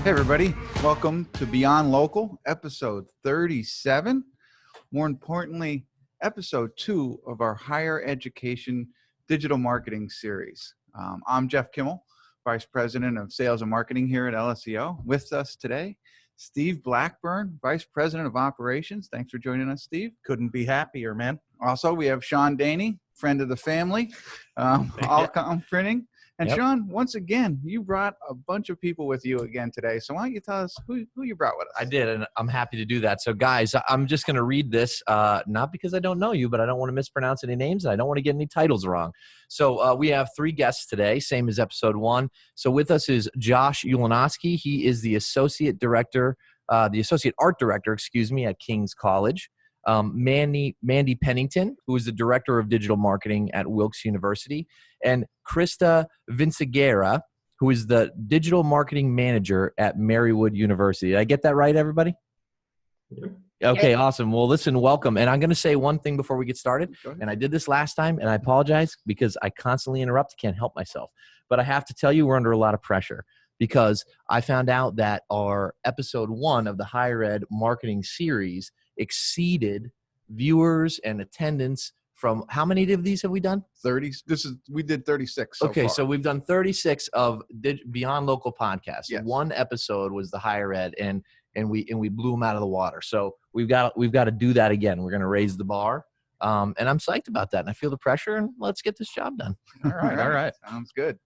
Hey everybody, welcome to Beyond Local, episode 37. More importantly, episode 2 of our higher education digital marketing series. I'm Jeff Kimmel, Vice President of Sales and Marketing here at LSEO. With us today, Steve Blackburn, Vice President of Operations. Thanks for joining us, Steve. Couldn't be happier, man. Also, we have Shaun Daney, friend of the family, All-Com Printing. And Yep. Shaun, once again, you brought a bunch of people with you again today. So why don't you tell us who you brought with us? I did, and I'm happy to do that. So, guys, I'm just going to read this, not because I don't know you, but I don't want to mispronounce any names, and I don't want to get any titles wrong. So we have 3 guests today, same as episode 1. So with us is Josh Ulanoski. He is the Associate Art Director, at King's College. Mandy Pennington, who is the Director of Digital Marketing at Wilkes University, and Christa Vinciguerra, who is the Digital Marketing Manager at Marywood University. Did I get that right, everybody? Yeah. Okay, awesome. Well, listen, welcome. And I'm going to say one thing before we get started. And I did this last time, and I apologize because I constantly interrupt. Can't help myself. But I have to tell you, we're under a lot of pressure because I found out that our episode 1 of the Higher Ed Marketing Series exceeded viewers and attendance from how many of these have we done? 30. We did 36 so okay, far. so we've done 36 of Beyond Local podcasts. Yes. One episode was the Higher Ed, and we blew them out of the water. So we've got to do that again. We're going to raise the bar, and I'm psyched about that. And I feel the pressure, and let's get this job done. All right. Sounds good.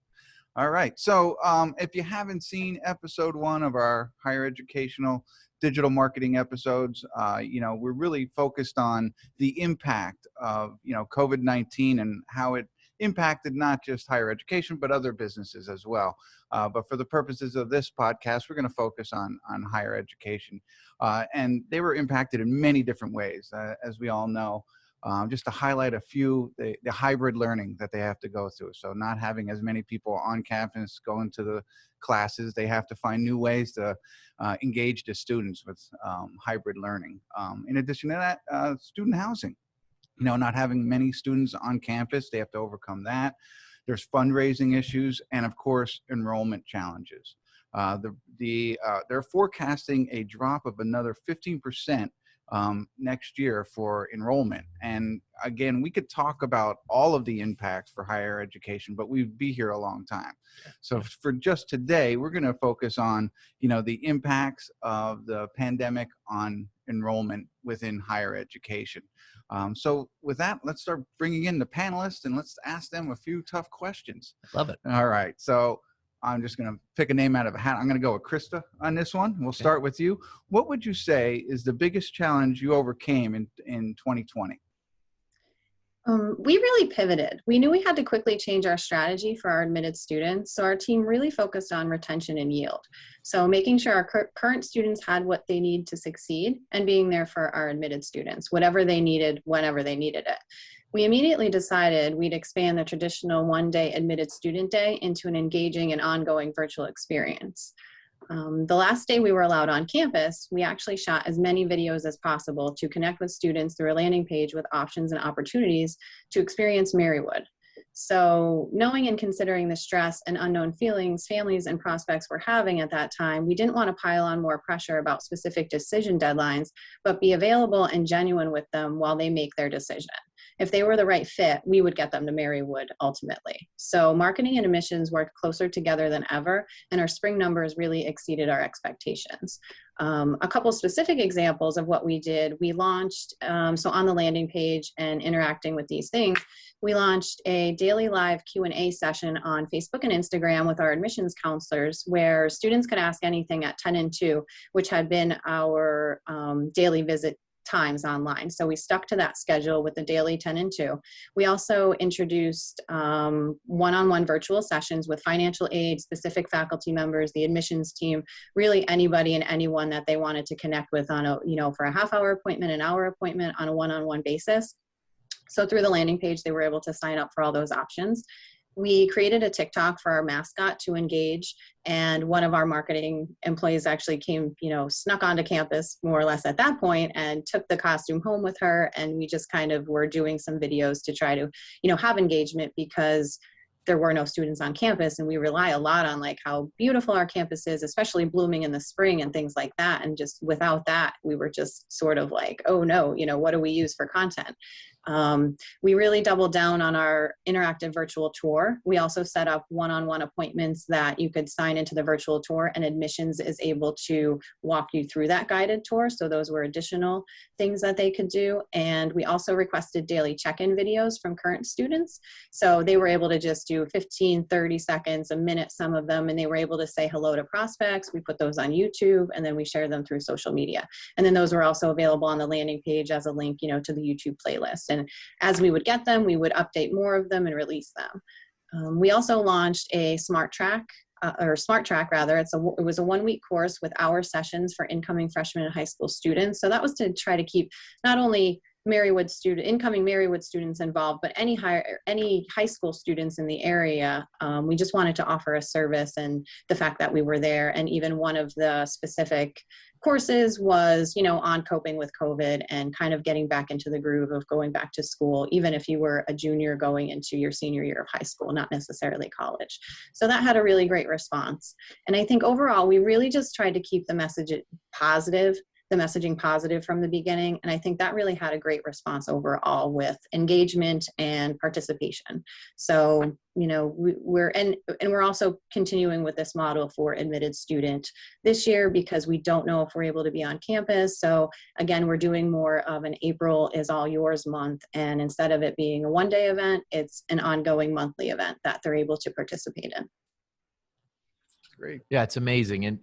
All right. So if you haven't seen episode 1 of our higher educational digital marketing episodes, we're really focused on the impact of, COVID-19 and how it impacted not just higher education, but other businesses as well. But for the purposes of this podcast, we're going to focus on higher education. And they were impacted in many different ways, as we all know. Just to highlight a few, the hybrid learning that they have to go through. So not having as many people on campus going to the classes, they have to find new ways to engage the students with hybrid learning. In addition to that, student housing. Not having many students on campus, they have to overcome that. There's fundraising issues and, of course, enrollment challenges. They're forecasting a drop of another 15% next year for enrollment. And again, we could talk about all of the impacts for higher education, but we'd be here a long time. So for just today, we're going to focus on, the impacts of the pandemic on enrollment within higher education. So with that, let's start bringing in the panelists and let's ask them a few tough questions. Love it. All right. So I'm just going to pick a name out of a hat. I'm going to go with Christa on this one. We'll start with you. What would you say is the biggest challenge you overcame in 2020? We really pivoted. We knew we had to quickly change our strategy for our admitted students. So our team really focused on retention and yield. So making sure our current students had what they need to succeed and being there for our admitted students, whatever they needed, whenever they needed it. We immediately decided we'd expand the traditional one-day admitted student day into an engaging and ongoing virtual experience. The last day we were allowed on campus, we actually shot as many videos as possible to connect with students through a landing page with options and opportunities to experience Marywood. So knowing and considering the stress and unknown feelings families and prospects were having at that time, we didn't want to pile on more pressure about specific decision deadlines, but be available and genuine with them while they make their decision. If they were the right fit, we would get them to Marywood ultimately. So marketing and admissions worked closer together than ever, and our spring numbers really exceeded our expectations. A couple specific examples of what we did, we launched, so on the landing page and interacting with these things, we launched a daily live Q&A session on Facebook and Instagram with our admissions counselors where students could ask anything at 10 and 2, which had been our daily visit times online. So we stuck to that schedule with the daily 10 and 2. We also introduced one-on-one virtual sessions with financial aid, specific faculty members, the admissions team, really anybody and anyone that they wanted to connect with on a, for a half-hour appointment, an hour appointment on a one-on-one basis. So through the landing page, they were able to sign up for all those options. We created a TikTok for our mascot to engage, and one of our marketing employees actually came, snuck onto campus more or less at that point and took the costume home with her, and we just kind of were doing some videos to try to, have engagement because there were no students on campus, and we rely a lot on like how beautiful our campus is, especially blooming in the spring and things like that. And just without that, we were just sort of like, oh no, what do we use for content? We really doubled down on our interactive virtual tour. We also set up one-on-one appointments that you could sign into the virtual tour, and admissions is able to walk you through that guided tour. So those were additional things that they could do. And we also requested daily check-in videos from current students. So they were able to just do 15, 30 seconds, a minute, some of them, and they were able to say hello to prospects. We put those on YouTube, and then we share them through social media. And then those were also available on the landing page as a link, to the YouTube playlist. And as we would get them, we would update more of them and release them. We also launched a Smart Track rather. It was a 1-week course with hour sessions for incoming freshmen and high school students. So that was to try to keep not only incoming Marywood students involved, but any high school students in the area. We just wanted to offer a service, and the fact that we were there. And even one of the specific courses was, on coping with COVID and kind of getting back into the groove of going back to school, even if you were a junior going into your senior year of high school, not necessarily college. So that had a really great response. And I think overall, we really just tried to keep the messaging positive from the beginning. And I think that really had a great response overall with engagement and participation. So, we're also continuing with this model for admitted student this year, because we don't know if we're able to be on campus. So again, we're doing more of an April is all yours month. And instead of it being a one-day event, it's an ongoing monthly event that they're able to participate in. Great. Yeah, it's amazing. And,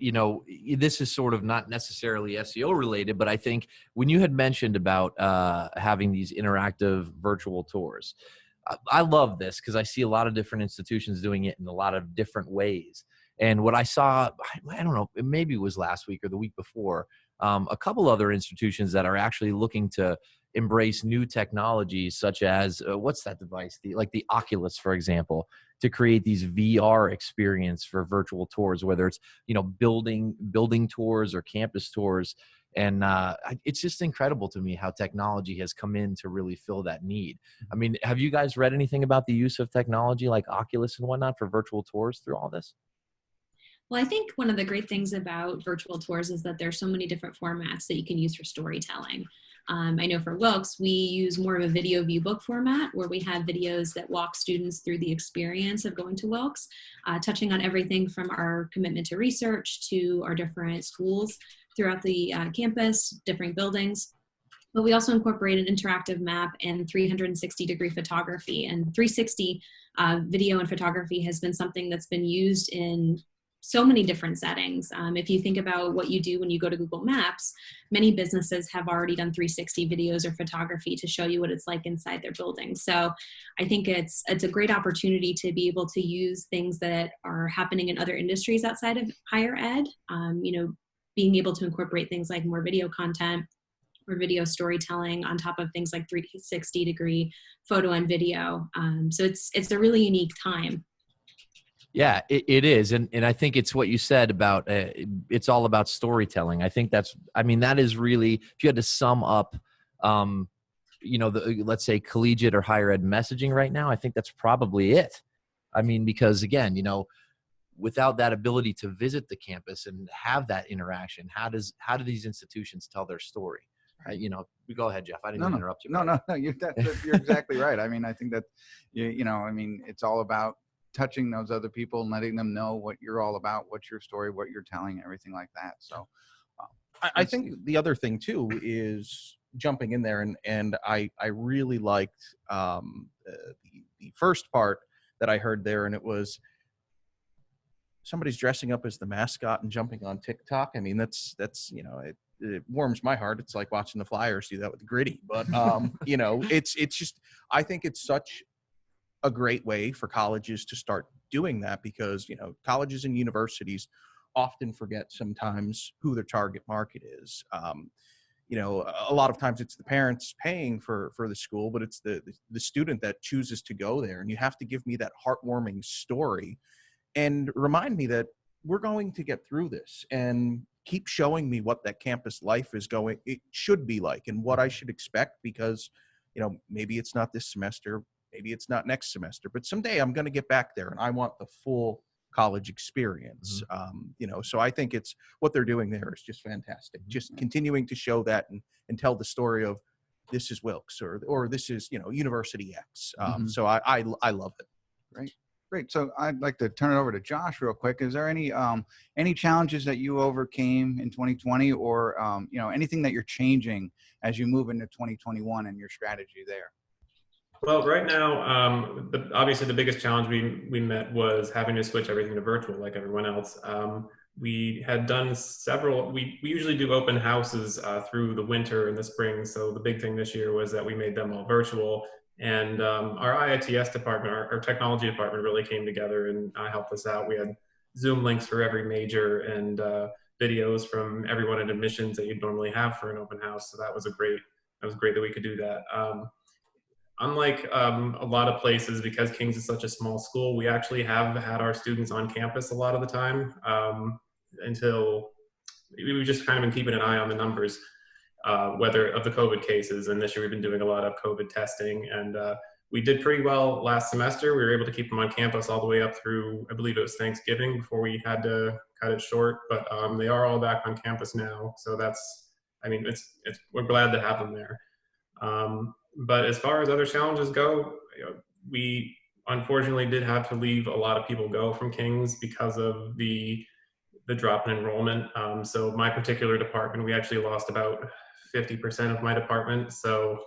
this is sort of not necessarily SEO related, but I think when you had mentioned about having these interactive virtual tours, I love this because I see a lot of different institutions doing it in a lot of different ways. And what I saw, I don't know, maybe it was last week or the week before, a couple other institutions that are actually looking to embrace new technologies, such as what's that device? The Oculus, for example, to create these VR experience for virtual tours, whether it's building tours or campus tours. And it's just incredible to me how technology has come in to really fill that need. I mean, have you guys read anything about the use of technology like Oculus and whatnot for virtual tours through all this? Well, I think one of the great things about virtual tours is that there's so many different formats that you can use for storytelling. I know for Wilkes, we use more of a video view book format where we have videos that walk students through the experience of going to Wilkes, touching on everything from our commitment to research to our different schools throughout the campus, different buildings. But we also incorporate an interactive map and 360-degree photography. And 360 video and photography has been something that's been used in so many different settings. If you think about what you do when you go to Google Maps, many businesses have already done 360 videos or photography to show you what it's like inside their building. So I think it's a great opportunity to be able to use things that are happening in other industries outside of higher ed, being able to incorporate things like more video content or video storytelling on top of things like 360-degree photo and video. So it's a really unique time. Yeah, it is. And I think it's what you said about it's all about storytelling. I think that is really, if you had to sum up, let's say collegiate or higher ed messaging right now, I think that's probably it. I mean, because again, without that ability to visit the campus and have that interaction, how do these institutions tell their story? Go ahead, Jeff. I didn't interrupt you. No, you're exactly right. I mean, I think that, it's all about touching those other people and letting them know what you're all about, what's your story, what you're telling, everything like that. So I think the other thing too is jumping in there, and I really liked the first part that I heard there, and it was somebody's dressing up as the mascot and jumping on TikTok. I mean, that's it warms my heart. It's like watching the Flyers do that with the Gritty, but it's just, I think it's such a great way for colleges to start doing that, because colleges and universities often forget sometimes who their target market is. A lot of times it's the parents paying for the school, but it's the student that chooses to go there, and you have to give me that heartwarming story and remind me that we're going to get through this, and keep showing me what that campus life it should be like, and what I should expect, because maybe it's not this semester, maybe it's not next semester, but someday I'm going to get back there and I want the full college experience. So I think it's what they're doing there is just fantastic. Just continuing to show that and tell the story of this is Wilkes or this is, University X. So I love it. Great. So I'd like to turn it over to Josh real quick. Is there any challenges that you overcame in 2020 or, anything that you're changing as you move into 2021 and your strategy there? Well, right now, obviously the biggest challenge we met was having to switch everything to virtual like everyone else. We had done we usually do open houses through the winter and the spring. So the big thing this year was that we made them all virtual. And our IITS department, our technology department really came together and helped us out. We had Zoom links for every major and videos from everyone in admissions that you'd normally have for an open house. So that was great that we could do that. Unlike a lot of places, because King's is such a small school, we actually have had our students on campus a lot of the time until we've just kind of been keeping an eye on the numbers. Whether of the COVID cases, and this year we've been doing a lot of COVID testing, and we did pretty well last semester. We were able to keep them on campus all the way up through, I believe it was Thanksgiving before we had to cut it short, but they are all back on campus now. So we're glad to have them there. But as far as other challenges go, we unfortunately did have to leave a lot of people go from King's because of the drop in enrollment. So my particular department, we actually lost about 50% of my department. So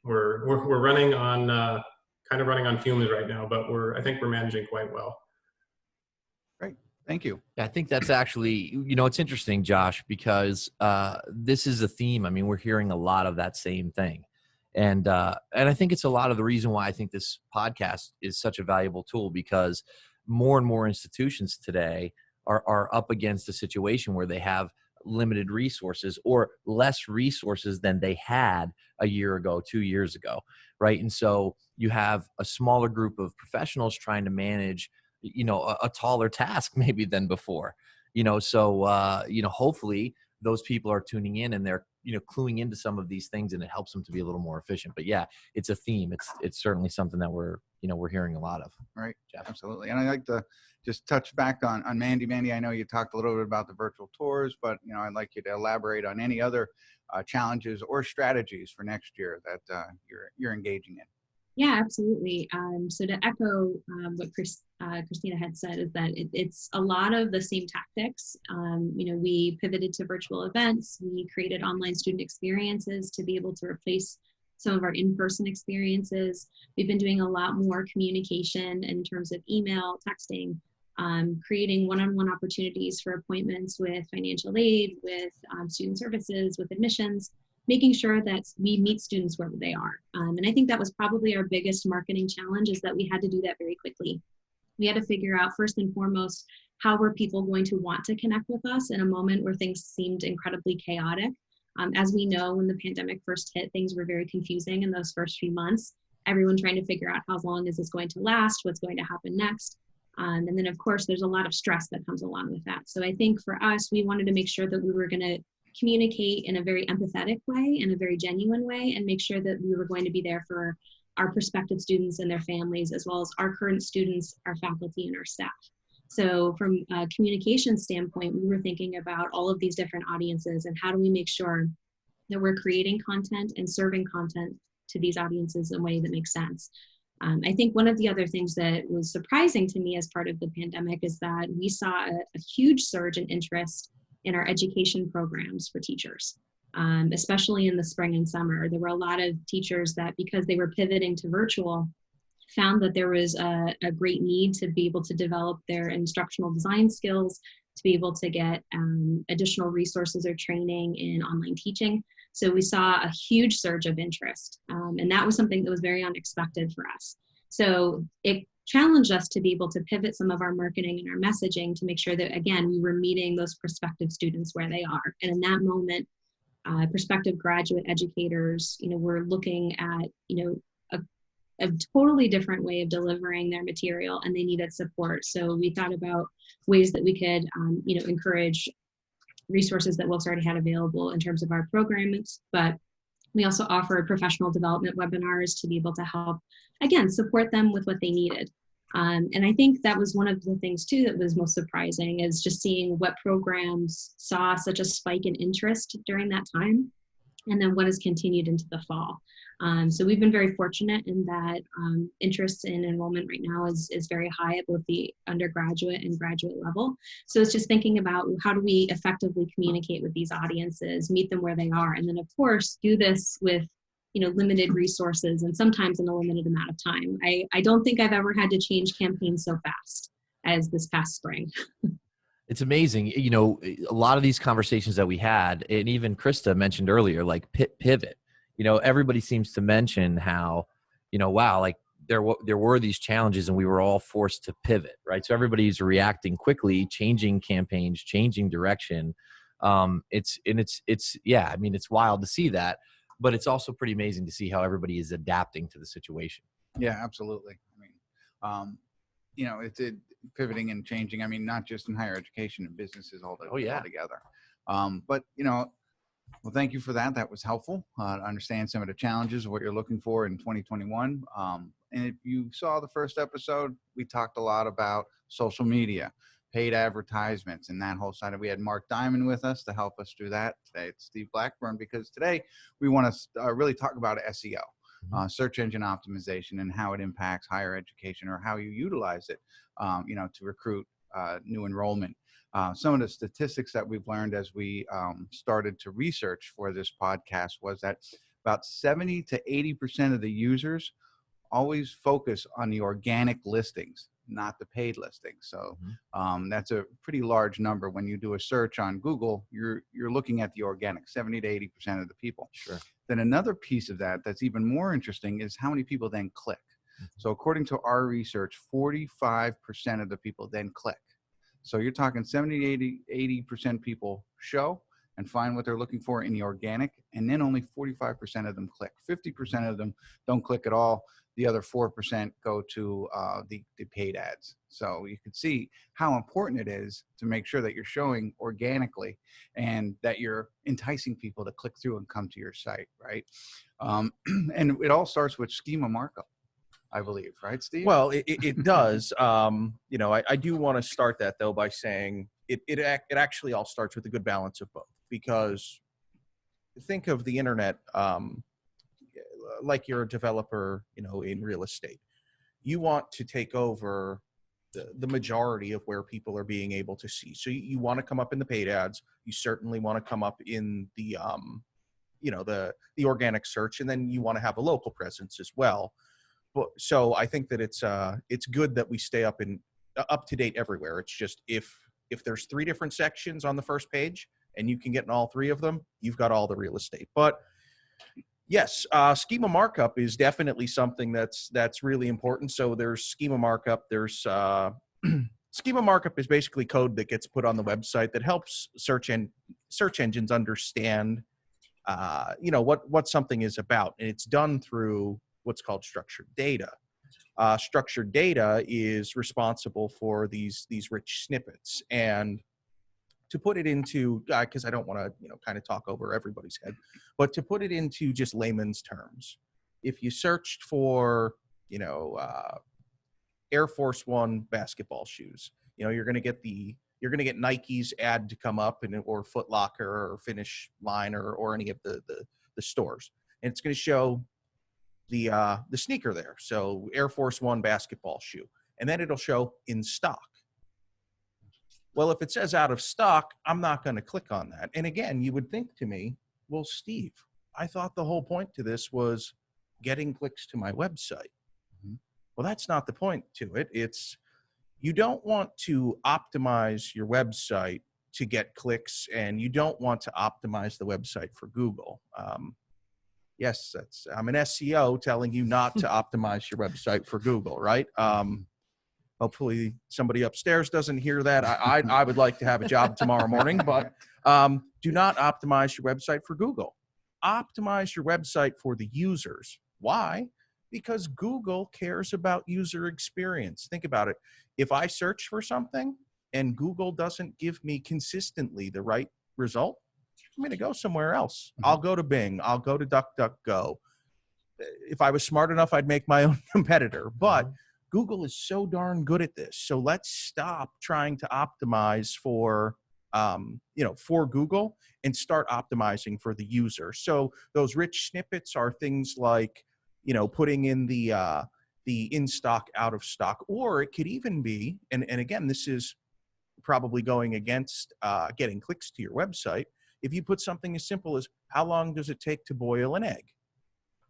we're running on kind of running on fumes right now, but I think we're managing quite well. Great, thank you. Yeah, I think that's actually, it's interesting, Josh, because this is a theme. I mean, we're hearing a lot of that same thing. And I think it's a lot of the reason why I think this podcast is such a valuable tool, because more and more institutions today are up against a situation where they have limited resources or less resources than they had a year ago, 2 years ago, right? And so you have a smaller group of professionals trying to manage, a taller task maybe than before, so, hopefully those people are tuning in and they're, cluing into some of these things, and it helps them to be a little more efficient. But yeah, it's a theme. It's certainly something that we're hearing a lot of. Right. Jeff. Absolutely. And I'd like to just touch back on Mandy. Mandy, I know you talked a little bit about the virtual tours, but I'd like you to elaborate on any other challenges or strategies for next year that you're engaging in. Yeah, absolutely. So to echo what Christina had said, is that it's a lot of the same tactics. We pivoted to virtual events. We created online student experiences to be able to replace some of our in-person experiences. We've been doing a lot more communication in terms of email, texting, creating one-on-one opportunities for appointments with financial aid, with student services, with admissions, making sure that we meet students where they are. And I think that was probably our biggest marketing challenge, is that we had to do that very quickly. We had to figure out first and foremost, how were people going to want to connect with us in a moment where things seemed incredibly chaotic. As we know, when the pandemic first hit, things were very confusing in those first few months. Everyone trying to figure out how long is this going to last, what's going to happen next. And then of course, there's a lot of stress that comes along with that. So I think for us, we wanted to make sure that we were going to communicate in a very empathetic way, in a very genuine way, and make sure that we were going to be there for our prospective students and their families, as well as our current students, our faculty, and our staff. So from a communication standpoint, we were thinking about all of these different audiences and how do we make sure that we're creating content and serving content to these audiences in a way that makes sense. I think one of the other things that was surprising to me as part of the pandemic is that we saw a huge surge in interest in our education programs for teachers, especially in the spring and summer. There were a lot of teachers that, because they were pivoting to virtual, found that there was a great need to be able to develop their instructional design skills, to be able to get additional resources or training in online teaching. So we saw a huge surge of interest, and that was something that was very unexpected for us. So it challenged us to be able to pivot some of our marketing and our messaging to make sure that, again, we were meeting those prospective students where they are. And in that moment, prospective graduate educators, were looking at, a totally different way of delivering their material, and they needed support. So we thought about ways that we could, encourage resources that Wilkes already had available in terms of our programs, but We also offered professional development webinars to be able to help, again, support them with what they needed. And I think that was one of the things too that was most surprising, is just seeing what programs saw such a spike in interest during that time, and then what has continued into the fall. So we've been very fortunate in that interest in enrollment right now is very high at both the undergraduate and graduate level. So it's just thinking about how do we effectively communicate with these audiences, meet them where they are, and then of course do this with limited resources and sometimes in a limited amount of time. I don't think I've ever had to change campaigns so fast as this past spring. It's amazing. A lot of these conversations that we had, and even Christa mentioned earlier, like pivot, everybody seems to mention how, wow, like there were these challenges and we were all forced to pivot, right? So everybody's reacting quickly, changing campaigns, changing direction. It's wild to see that, but it's also pretty amazing to see how everybody is adapting to the situation. Yeah, absolutely. I mean, it's pivoting and changing. I mean, not just in higher education and businesses altogether. But well, thank you for that. That was helpful to understand some of the challenges of what you're looking for in 2021. And if you saw the first episode, we talked a lot about social media, paid advertisements, and that whole side. We had Mark Diamond with us to help us do that. Today it's Steve Blackburn, because today we want to really talk about SEO. Search engine optimization, and how it impacts higher education, or how you utilize it, to recruit new enrollment. Some of the statistics that we've learned as we started to research for this podcast was that about 70 to 80% of the users always focus on the organic listings, not the paid listings. So that's a pretty large number. When you do a search on Google, you're looking at the organic, 70 to 80% of the people. Sure. Then another piece of that that's even more interesting is how many people then click. So according to our research, 45% of the people then click. So you're talking 70, 80% people show and find what they're looking for in the organic, and then only 45% of them click. 50% of them don't click at all. The other 4% go to the paid ads. So you can see how important it is to make sure that you're showing organically and that you're enticing people to click through and come to your site, right? And it all starts with schema markup, I believe, right, Steve? Well, it does. I do want to start that, though, by saying it actually all starts with a good balance of both, because think of the internet like you're a developer, in real estate. You want to take over the majority of where people are being able to see. So you want to come up in the paid ads. You certainly want to come up in the the organic search, and then you want to have a local presence as well. So I think that it's good that we stay up to date everywhere. It's just if there's 3 different sections on the first page and you can get in all 3 of them, you've got all the real estate. But yes, schema markup is definitely something that's really important. So there's schema markup. There's schema markup is basically code that gets put on the website that helps search engines understand what something is about, and it's done through what's called structured data. Structured data is responsible for these rich snippets. And to put it into, because I don't want to kind of talk over everybody's head, but to put it into just layman's terms, if you searched for Air Force One basketball shoes, you're going to get Nike's ad to come up, or Foot Locker or Finish Line or any of the stores, and it's going to show the sneaker there. So Air Force One basketball shoe, and then it'll show in stock. Well, if it says out of stock, I'm not going to click on that. And again, you would think to me, well, Steve, I thought the whole point to this was getting clicks to my website. Well, that's not the point to it. It's you don't want to optimize your website to get clicks, and you don't want to optimize the website for Google. Yes, I'm an SEO telling you not to optimize your website for Google, right? Hopefully somebody upstairs doesn't hear that. I would like to have a job tomorrow morning, but do not optimize your website for Google. Optimize your website for the users. Why? Because Google cares about user experience. Think about it. If I search for something and Google doesn't give me consistently the right result, I'm going to go somewhere else. I'll go to Bing. I'll go to DuckDuckGo. If I was smart enough, I'd make my own competitor. But Google is so darn good at this. So let's stop trying to optimize for, for Google and start optimizing for the user. So those rich snippets are things like, putting in the in stock, out of stock, or it could even be, and again, this is probably going against getting clicks to your website. If you put something as simple as, how long does it take to boil an egg?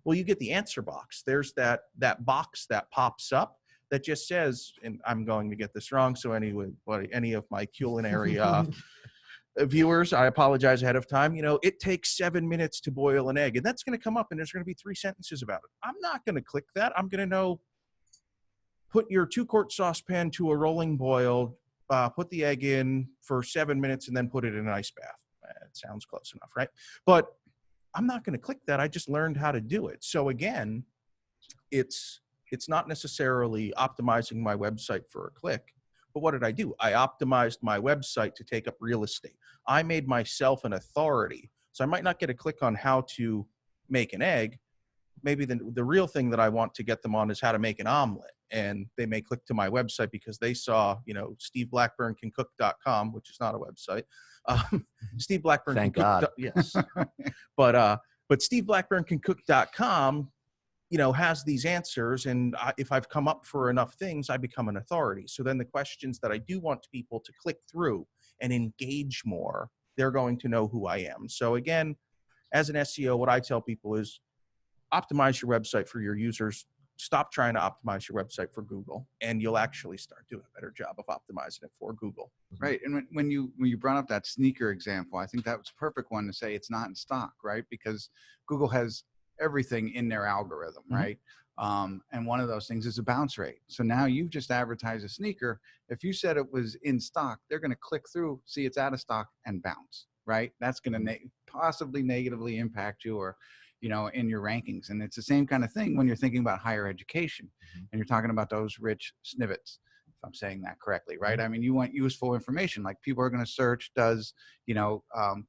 Well, you get the answer box. There's that box that pops up that just says, and I'm going to get this wrong, so anyway, any of my culinary viewers, I apologize ahead of time. It takes 7 minutes to boil an egg, and that's going to come up, and there's going to be 3 sentences about it. I'm not going to click that. I'm going to know, put your 2-quart saucepan to a rolling boil, put the egg in for 7 minutes, and then put it in an ice bath. It sounds close enough, right? But I'm not going to click that. I just learned how to do it. So again, it's not necessarily optimizing my website for a click, but what did I do? I optimized my website to take up real estate. I made myself an authority. So I might not get a click on how to make an egg. Maybe the real thing that I want to get them on is how to make an omelet. And they may click to my website because they saw, SteveBlackburnCanCook.com, which is not a website. Steve Blackburn. Thank God. Yes. But SteveBlackburnCanCook.com, has these answers. And if I've come up for enough things, I become an authority. So then the questions that I do want people to click through and engage more, they're going to know who I am. So again, as an SEO, what I tell people is optimize your website for your users. Stop trying to optimize your website for Google, and you'll actually start doing a better job of optimizing it for Google. Right. And when you brought up that sneaker example, I think that was a perfect one to say it's not in stock, right? Because Google has everything in their algorithm, right? And one of those things is a bounce rate. So now you've just advertised a sneaker. If you said it was in stock, they're going to click through, see it's out of stock, and bounce, right? That's going to possibly negatively impact you, or in your rankings. And it's the same kind of thing when you're thinking about higher education and you're talking about those rich snippets, if I'm saying that correctly, right? I mean, you want useful information. Like, people are going to search, does,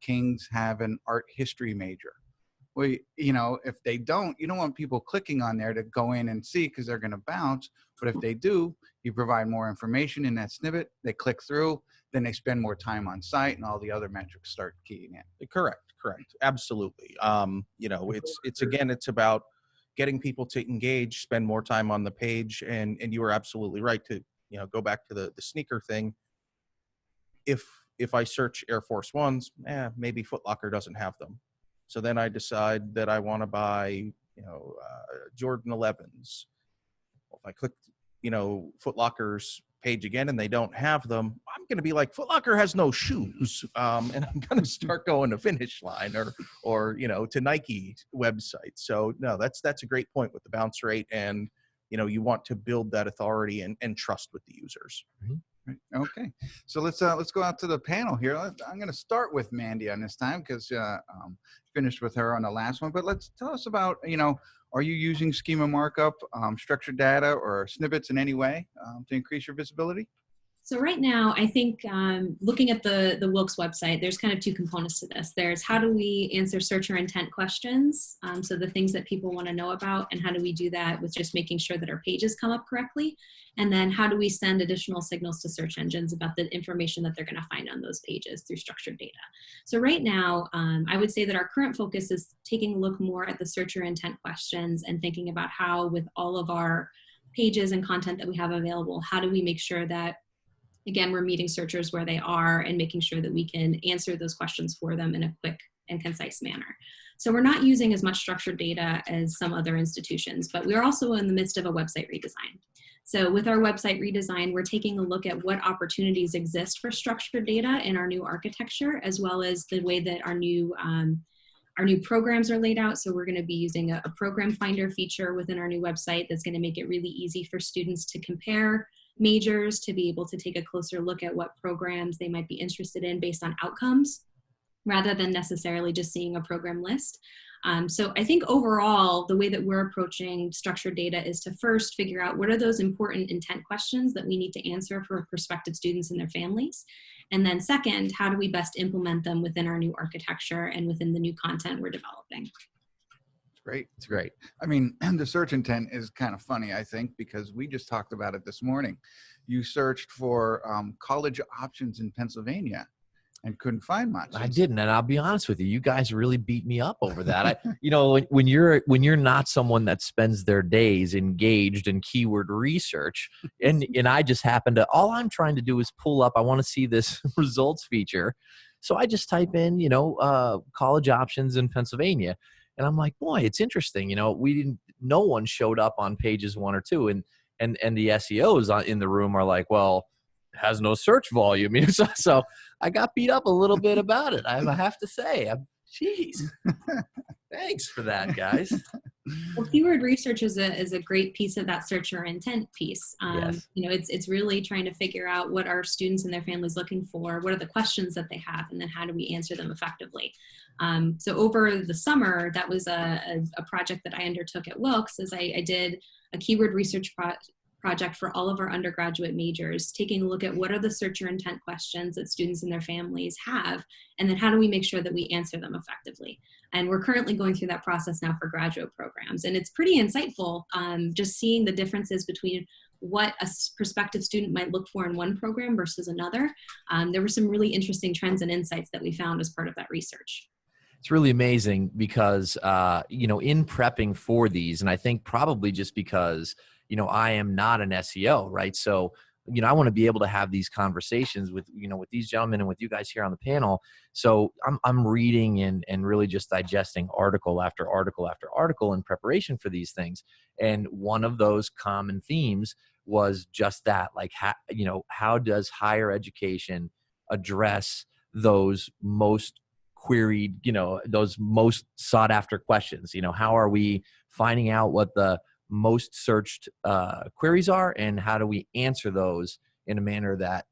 Kings have an art history major? Well, if they don't, you don't want people clicking on there to go in and see, because they're going to bounce. But if they do, you provide more information in that snippet, they click through, then they spend more time on site, and all the other metrics start keying in. Correct. Absolutely. It's about getting people to engage, spend more time on the page. And you are absolutely right to, go back to the sneaker thing. If I search Air Force Ones, maybe Foot Locker doesn't have them. So then I decide that I want to buy, Jordan 11s. Well, if I click, Foot Locker's page again and they don't have them, I'm going to be like, Foot Locker has no shoes. And I'm going to start going to Finish Line or to Nike website. So no, that's a great point with the bounce rate. And, you want to build that authority and trust with the users. Right. Okay. So let's go out to the panel here. I'm going to start with Mandy on this time, because finished with her on the last one. But let's tell us about, are you using Schema Markup, structured data, or snippets in any way to increase your visibility? So right now, I think looking at the Wilkes website, there's kind of 2 components to this. There's how do we answer searcher intent questions, so the things that people want to know about, and how do we do that with just making sure that our pages come up correctly? And then how do we send additional signals to search engines about the information that they're going to find on those pages through structured data? So right now, I would say that our current focus is taking a look more at the searcher intent questions and thinking about how, with all of our pages and content that we have available, how do we make sure that, again, we're meeting searchers where they are and making sure that we can answer those questions for them in a quick and concise manner. So we're not using as much structured data as some other institutions, but we're also in the midst of a website redesign. So with our website redesign, we're taking a look at what opportunities exist for structured data in our new architecture, as well as the way that our new programs are laid out. So we're going to be using a program finder feature within our new website that's going to make it really easy for students to compare majors, to be able to take a closer look at what programs they might be interested in based on outcomes, rather than necessarily just seeing a program list. So I think overall, the way that we're approaching structured data is to first figure out what are those important intent questions that we need to answer for prospective students and their families. And then second, how do we best implement them within our new architecture and within the new content we're developing? Great. It's great. I mean, the search intent is kind of funny, I think, because we just talked about it this morning. You searched for college options in Pennsylvania and couldn't find much. I didn't, and I'll be honest with you. You guys really beat me up over that. When you're not someone that spends their days engaged in keyword research, and I just happen to, all I'm trying to do is pull up. I want to see this results feature, so I just type in, college options in Pennsylvania. And I'm like, boy, it's interesting. No one showed up on pages 1 or 2, and the SEOs in the room are like, well, it has no search volume. So I got beat up a little bit about it. I have to say, geez, thanks for that, guys. Well, keyword research is a great piece of that searcher intent piece. Yes. It's really trying to figure out what are students and their families looking for, what are the questions that they have, and then how do we answer them effectively. So over the summer, that was a project that I undertook at Wilkes, as I did a keyword research project for all of our undergraduate majors, taking a look at what are the searcher intent questions that students and their families have, and then how do we make sure that we answer them effectively. And we're currently going through that process now for graduate programs. And it's pretty insightful, just seeing the differences between what a prospective student might look for in one program versus another. There were some really interesting trends and insights that we found as part of that research. It's really amazing because, in prepping for these, and I think probably just because, I am not an SEO, right? So, I want to be able to have these conversations with, with these gentlemen and with you guys here on the panel. So I'm reading and really just digesting article after article after article in preparation for these things. And one of those common themes was just that, like, how does higher education address those most queried, those most sought after questions? How are we finding out what the most searched queries are, and how do we answer those in a manner that,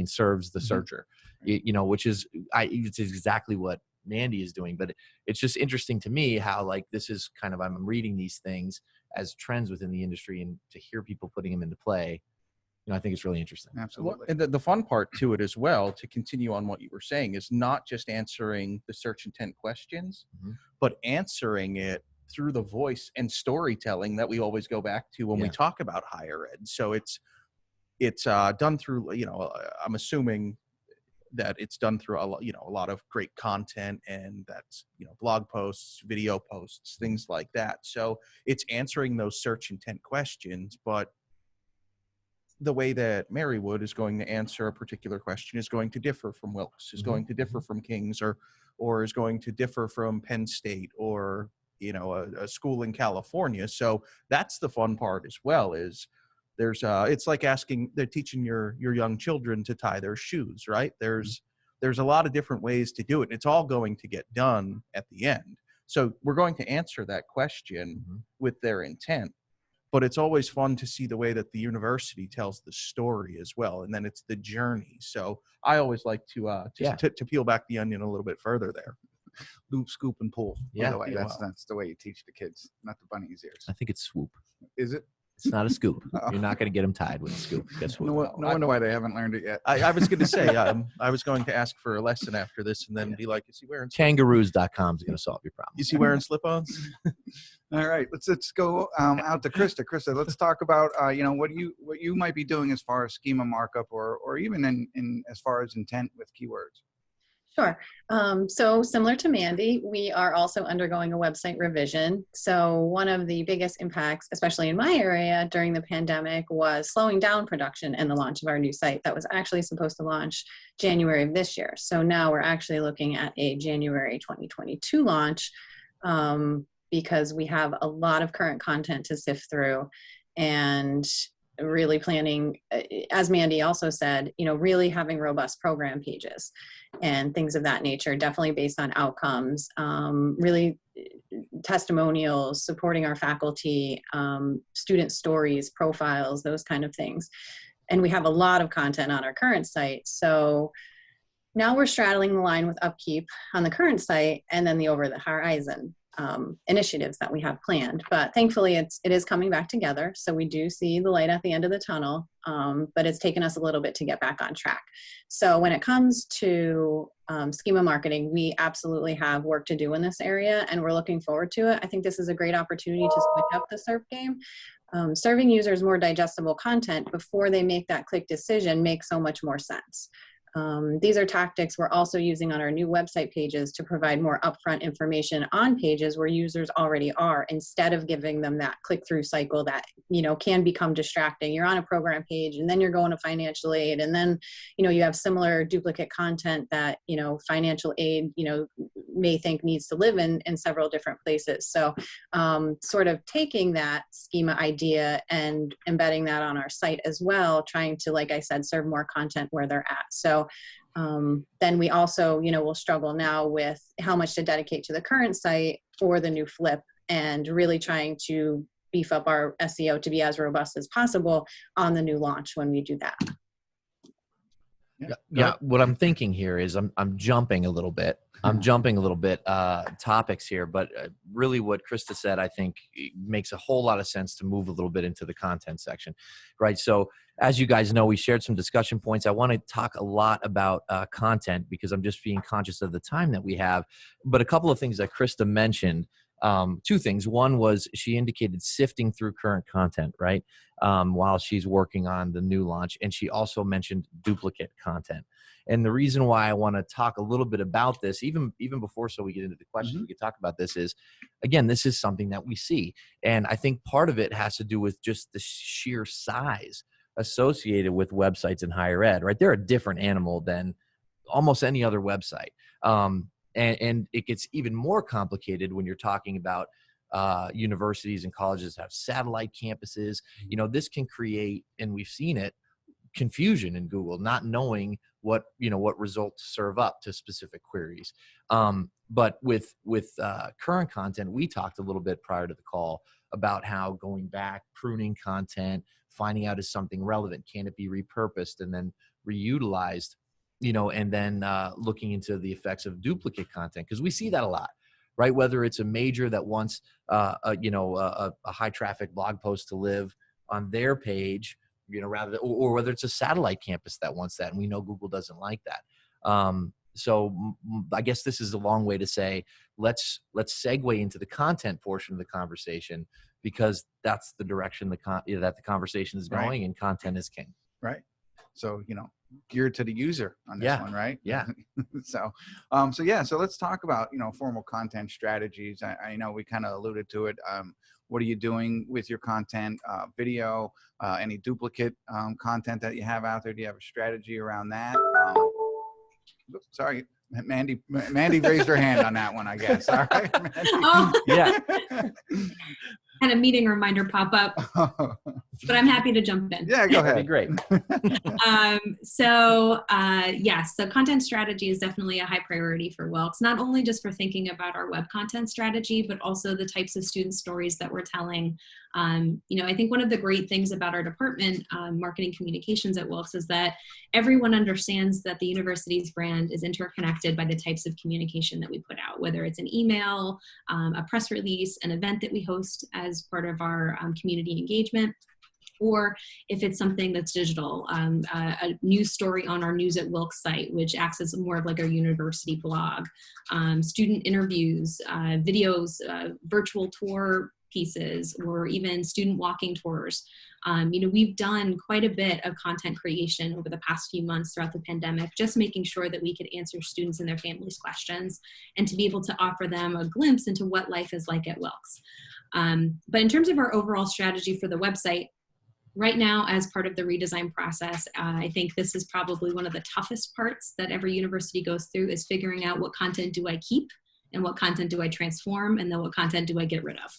serves the searcher, which is, it's exactly what Mandy is doing. But it's just interesting to me how, like, this is kind of, I'm reading these things as trends within the industry, and to hear people putting them into play, I think it's really interesting. Absolutely. And the fun part to it as well, to continue on what you were saying, is not just answering the search intent questions, but answering it through the voice and storytelling that we always go back to when we talk about higher ed. So it's done through, I'm assuming that it's done through a lot of great content, and that's, blog posts, video posts, things like that. So it's answering those search intent questions, but the way that Marywood is going to answer a particular question is going to differ from Wilkes, is going to differ from King's, or is going to differ from Penn State, or a school in California. So that's the fun part as well, is there's it's like they're teaching your young children to tie their shoes, right? There's a lot of different ways to do it, and it's all going to get done at the end. So we're going to answer that question with their intent, but it's always fun to see the way that the university tells the story as well, and then it's the journey. So I always like to peel back the onion a little bit further there. Loop, scoop, and pull. Yeah, by the way, that's the way you teach the kids, not the bunny's ears. I think it's swoop. Is it? It's not a scoop. You're not going to get them tied with a scoop. Guess what? No wonder why they haven't learned it yet. I was going to say, I was going to ask for a lesson after this, and then be like, is he wearing Kangaroos.com is going to solve your problem. Is he wearing slip-ons? All right, let's go out to Christa. Christa, let's talk about what you might be doing as far as schema markup, or even in as far as intent with keywords. Sure. So similar to Mandy, we are also undergoing a website revision. So one of the biggest impacts, especially in my area during the pandemic, was slowing down production and the launch of our new site that was actually supposed to launch January of this year. So now we're actually looking at a January 2022 launch, because we have a lot of current content to sift through, and really planning, as Mandy also said, really having robust program pages and things of that nature, definitely based on outcomes, really testimonials, supporting our faculty, student stories, profiles, those kind of things. And we have a lot of content on our current site. So now we're straddling the line with upkeep on the current site and then the over the horizon. initiatives that we have planned. But thankfully, it is coming back together. So we do see the light at the end of the tunnel, but it's taken us a little bit to get back on track. So when it comes to schema marketing, we absolutely have work to do in this area, and we're looking forward to it. I think this is a great opportunity to switch up the SERP game. Serving users more digestible content before they make that click decision makes so much more sense. These are tactics we're also using on our new website pages to provide more upfront information on pages where users already are, instead of giving them that click-through cycle that, you know, can become distracting. You're on a program page and then you're going to financial aid, and then, you know, you have similar duplicate content that, you know, financial aid, you know, may think needs to live in several different places. So sort of taking that schema idea and embedding that on our site as well, trying to, like I said, serve more content where they're at. So then we also, you know, will struggle now with how much to dedicate to the current site for the new flip, and really trying to beef up our SEO to be as robust as possible on the new launch when we do that. Yeah. What I'm thinking here is I'm jumping a little bit. Topics here, but really what Christa said, I think makes a whole lot of sense to move a little bit into the content section, right? So as you guys know, we shared some discussion points. I want to talk a lot about content because I'm just being conscious of the time that we have, but a couple of things that Christa mentioned, two things. One was she indicated sifting through current content, right? While she's working on the new launch. And she also mentioned duplicate content. And the reason why I want to talk a little bit about this, even before, so we get into the questions, we could talk about this, is, again, this is something that we see. And I think part of it has to do with just the sheer size associated with websites in higher ed, right? They're a different animal than almost any other website. And it gets even more complicated when you're talking about universities and colleges that have satellite campuses. You know, this can create, and we've seen it, confusion in Google, not knowing what results serve up to specific queries. But with current content, we talked a little bit prior to the call about how going back, pruning content, finding out is something relevant, can it be repurposed and then reutilized, you know, and then looking into the effects of duplicate content, because we see that a lot, right? Whether it's a major that wants a high traffic blog post to live on their page, you know, rather than, or whether it's a satellite campus that wants that, and we know Google doesn't like that. So I guess this is a long way to say, let's segue into the content portion of the conversation, because that's the direction that the conversation is going, and content is king. Right. So, you know, geared to the user on this one, right? Yeah. So let's talk about, you know, formal content strategies. I know we kind of alluded to it. What are you doing with your content, video, any duplicate content that you have out there? Do you have a strategy around that? Sorry, Mandy raised her hand on that one, I guess. All right, Mandy. Oh. Yeah. Had a meeting reminder pop up, but I'm happy to jump in. Yeah, go ahead. That'd be great. So content strategy is definitely a high priority for Wilkes, not only just for thinking about our web content strategy, but also the types of student stories that we're telling. I think one of the great things about our department, marketing communications at Wilkes, is that everyone understands that the university's brand is interconnected by the types of communication that we put out, whether it's an email, a press release, an event that we host as part of our community engagement, or if it's something that's digital, a news story on our News at Wilkes site, which acts as more of like our university blog, student interviews, videos, virtual tour pieces, or even student walking tours. We've done quite a bit of content creation over the past few months throughout the pandemic, just making sure that we could answer students and their families' questions and to be able to offer them a glimpse into what life is like at Wilkes. But in terms of our overall strategy for the website, right now, as part of the redesign process, I think this is probably one of the toughest parts that every university goes through, is figuring out what content do I keep and what content do I transform, and then what content do I get rid of.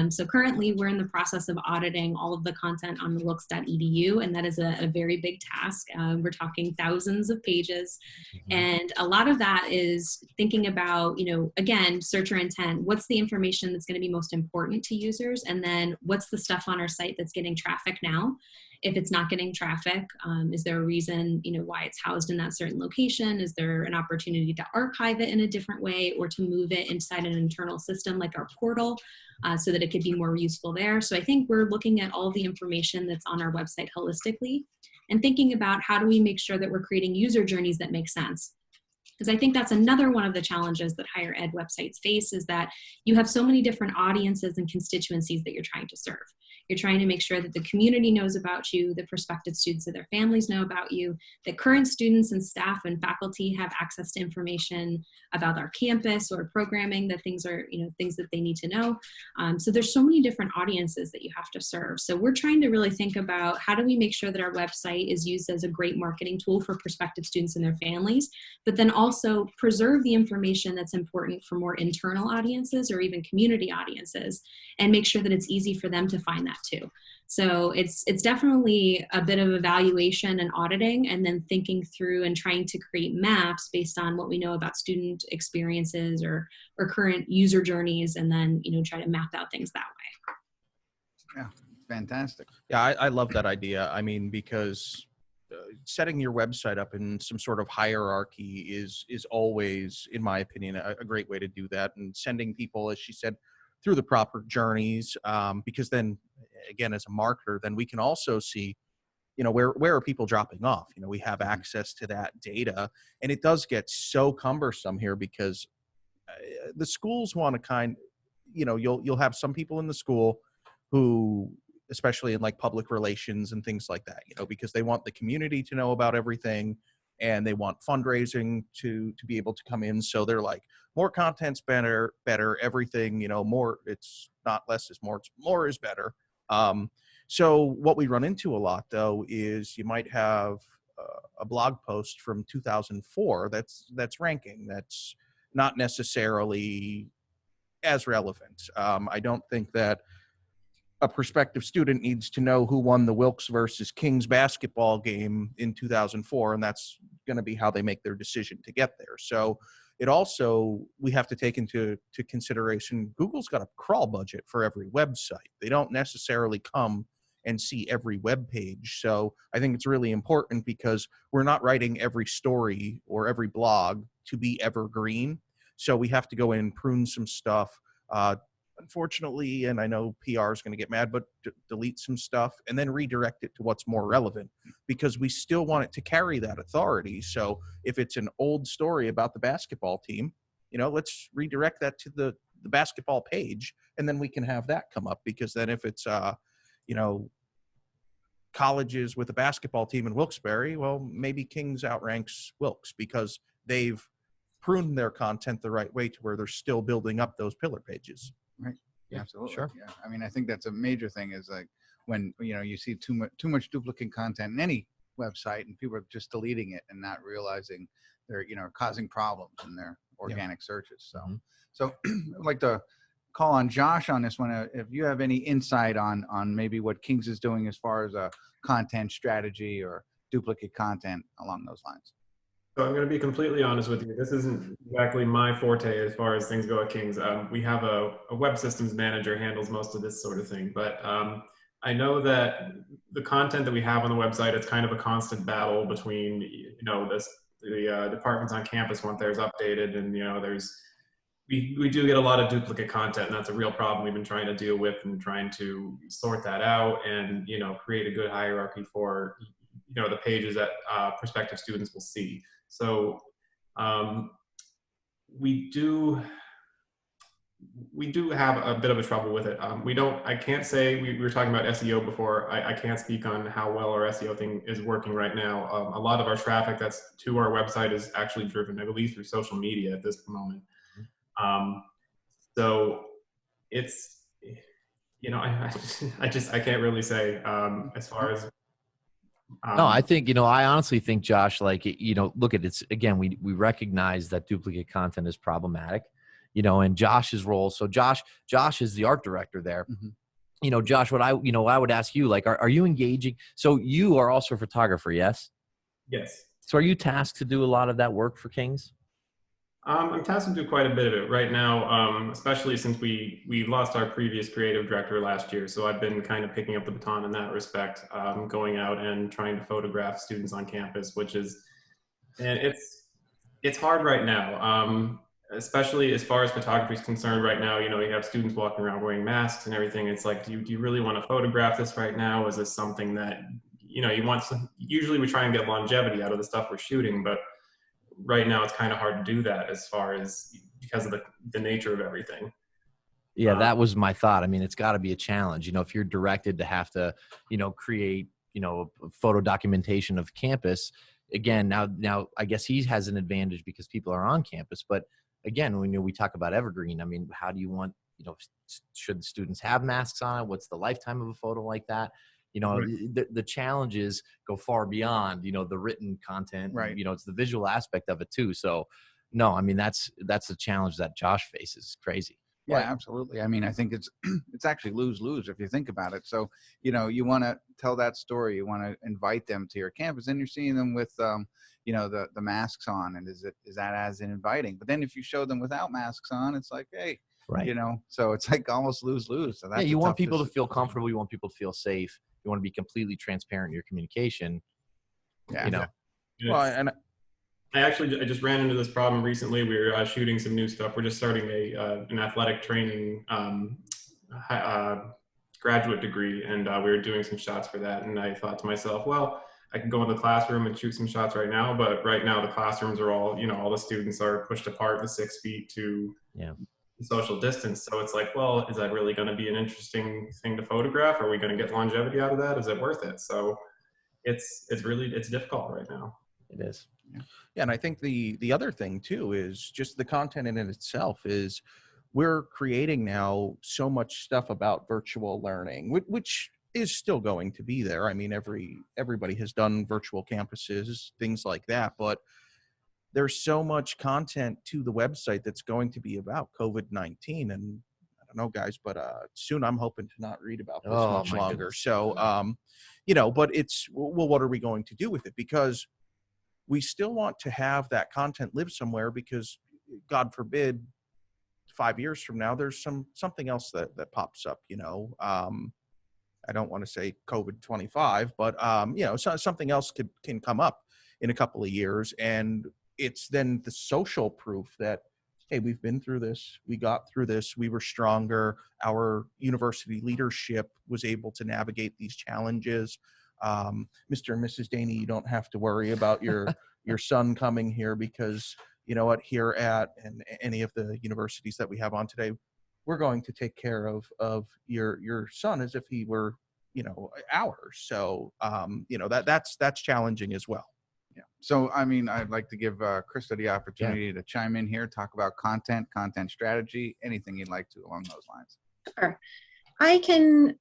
So currently we're in the process of auditing all of the content on the wilkes.edu, and that is a very big task. We're talking thousands of pages. And a lot of that is thinking about, again, searcher intent. What's the information that's going to be most important to users? And then what's the stuff on our site that's getting traffic now? if it's not getting traffic, is there a reason, why it's housed in that certain location? Is there an opportunity to archive it in a different way or to move it inside an internal system like our portal so that it could be more useful there? So I think we're looking at all the information that's on our website holistically and thinking about how do we make sure that we're creating user journeys that make sense. Because I think that's another one of the challenges that higher ed websites face, is that you have so many different audiences and constituencies that you're trying to serve. You're trying to make sure that the community knows about you, the prospective students and their families know about you, that current students and staff and faculty have access to information about our campus or programming, that things are, things that they need to know. So there's so many different audiences that you have to serve. So we're trying to really think about how do we make sure that our website is used as a great marketing tool for prospective students and their families, but then also preserve the information that's important for more internal audiences or even community audiences, and make sure that it's easy for them to find that too. So it's definitely a bit of evaluation and auditing, and then thinking through and trying to create maps based on what we know about student experiences or current user journeys, and then try to map out things that way. Yeah, fantastic. Yeah, I love that idea. I mean, because setting your website up in some sort of hierarchy is always, in my opinion, a great way to do that, and sending people, as she said, through the proper journeys, because then, again, as a marketer, then we can also see, where are people dropping off? We have access to that data, and it does get so cumbersome here because the schools want to you'll have some people in the school who, especially in like public relations and things like that, because they want the community to know about everything, and they want fundraising to be able to come in. So they're like, more content's better, everything, more, it's not less is more, it's more is better. So what we run into a lot though, is you might have a blog post from 2004 that's ranking, that's not necessarily as relevant. I don't think that a prospective student needs to know who won the Wilkes versus Kings basketball game in 2004, and that's going to be how they make their decision to get there. So it also, we have to take into consideration, Google's got a crawl budget for every website. They don't necessarily come and see every web page. So I think it's really important, because we're not writing every story or every blog to be evergreen. So we have to go in and prune some stuff. Unfortunately, and I know PR is going to get mad, but delete some stuff and then redirect it to what's more relevant, because we still want it to carry that authority. So if it's an old story about the basketball team, let's redirect that to the basketball page, and then we can have that come up. Because then if it's, colleges with a basketball team in Wilkes-Barre, well, maybe Kings outranks Wilkes because they've pruned their content the right way to where they're still building up those pillar pages. Right. Yeah, absolutely. Sure. Yeah. I mean, I think that's a major thing, is like when, you see too much duplicate content in any website, and people are just deleting it and not realizing they're, causing problems in their organic searches. So I'd like to call on Josh on this one. If you have any insight on maybe what Kings is doing as far as a content strategy or duplicate content along those lines. So I'm going to be completely honest with you. This isn't exactly my forte as far as things go at Kings. We have a web systems manager handles most of this sort of thing, but I know that the content that we have on the website, it's kind of a constant battle between, the departments on campus want theirs updated, and we do get a lot of duplicate content, and that's a real problem we've been trying to deal with, and trying to sort that out and create a good hierarchy for the pages that prospective students will see. So we do have a bit of a trouble with it. I can't say, we were talking about SEO before. I can't speak on how well our SEO thing is working right now. A lot of our traffic that's to our website is actually driven, I believe, through social media at this moment. So it's, I can't really say as far as. No, I think, I honestly think, Josh, look at it. Again, we recognize that duplicate content is problematic, and Josh's role. So Josh is the art director there. Mm-hmm. Josh, what I would ask you, are you engaging? So you are also a photographer, yes? Yes. So are you tasked to do a lot of that work for Kings? I'm tasked to do quite a bit of it right now, especially since we lost our previous creative director last year. So I've been kind of picking up the baton in that respect, going out and trying to photograph students on campus, and it's hard right now, especially as far as photography is concerned right now. You know, you have students walking around wearing masks and everything. It's like, do you really want to photograph this right now? Is this something that, you know, usually we try and get longevity out of the stuff we're shooting, but right now it's kind of hard to do that because of the nature of everything. Yeah, that was my thought. I mean, it's got to be a challenge. You know, if you're directed to have to, you know, create, you know, photo documentation of campus, again, now I guess he has an advantage because people are on campus. But again, when we talk about evergreen, I mean, how do you want, you know, should students have masks on? What's the lifetime of a photo like that? You know, right. The challenges go far beyond, you know, the written content. Right. You know, it's the visual aspect of it too. So, no, I mean, that's the challenge that Josh faces. It's crazy. Yeah, absolutely. I mean, I think it's actually lose-lose if you think about it. So, you know, you want to tell that story. You want to invite them to your campus, and you're seeing them with, you know, the masks on. And is that as inviting? But then if you show them without masks on, it's like, hey, right. You know, so it's like almost lose-lose. So that's you want people to feel comfortable. You want people to feel safe. You want to be completely transparent in your communication. Yeah. You know. Yeah. Well, and I just ran into this problem recently. We were shooting some new stuff. We're just starting an athletic training graduate degree, and we were doing some shots for that. And I thought to myself, well, I can go in the classroom and shoot some shots right now, but right now the classrooms are all, you know, all the students are pushed apart the 6 feet to social distance. So it's like, well, is that really going to be an interesting thing to photograph? Are we going to get longevity out of that? Is it worth it? So it's difficult right now. It is. Yeah, and I think the other thing too is just the content in itself is we're creating now so much stuff about virtual learning, which is still going to be there. I mean, everybody has done virtual campuses, things like that, but there's so much content to the website that's going to be about COVID-19. And I don't know, guys, but soon I'm hoping to not read about this much longer. Goodness. So, you know, but it's, well, what are we going to do with it? Because we still want to have that content live somewhere, because God forbid 5 years from now, there's something else that pops up, you know. I don't want to say COVID-25, but, you know, something else can come up in a couple of years. And it's then the social proof that, hey, we've been through this, we got through this, we were stronger, our university leadership was able to navigate these challenges. Mr. and Mrs. Daney, you don't have to worry about your son coming here, because you know what, here at and any of the universities that we have on today, we're going to take care of your son as if he were, you know, ours. So, you know, that's challenging as well. Yeah. So, I mean, I'd like to give Christa the opportunity to chime in here, talk about content strategy, anything you'd like to along those lines. Sure. I can